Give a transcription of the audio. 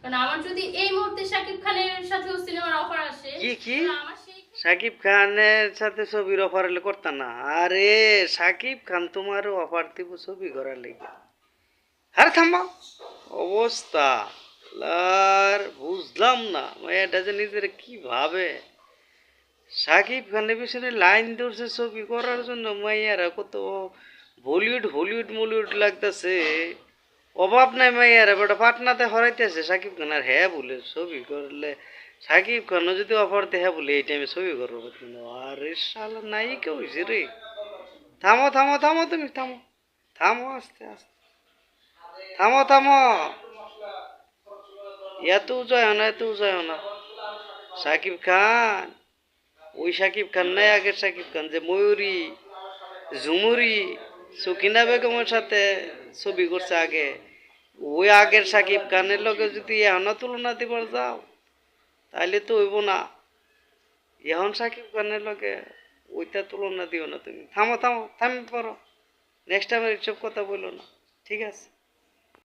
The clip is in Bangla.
কারণ আমার যদি এই মুহূর্তে শাকিব খানের সাথে সিনেমার অফার আসে, কি কি তাহলে আমার সেই সাকিব খানের সাথে ছবির অফার হলে করতাম না? আরে সাকিব খান তোমারও অফার দিব ছবি করার লেগে। আরে থামা অবস্থা আর বুঝলাম না এটা যে নিজের কি ভাবে। সাকিব খানের পিছনে লাইন ধরছে ছবি করার জন্য, মাইয়ারা কত বলিউড হলিউড মলিউড লাগতেছে। অভাব নাই মাইয়ারা, বেটা পাটনাতে হরাইতেছে সাকিব খান, আর হ্যাঁ বলে ছবি করলে সাকিব খানও যদি অফার দেহা বলে এই টাইমে ছবি করবো কিন্তু আরে শালা নাই কেউ হয়েছে রে। থামো থামো থামো, তুমি থামো, থামো আস্তে আস্তে, থামো থামো, এত উঁচায় না, এত উঁচায় না। সাকিব খান ওই সাকিব খান নাই, আগের সাকিব খান যে ময়ূরী ঝুমুরি সুকিনা বেগমের সাথে ছবি করছে আগে, ওই আগের সাকিব খানের লগে যদি এখনো তুলনা দিবার যাও তাহলে তো হইব না। এখন সাকিব খানের লগে ওইটা তুলনা দিও না তুমি। থামো থামো, থামি পড়ো, নেক্সট টাইম এইসব কথা বলো না, ঠিক আছে?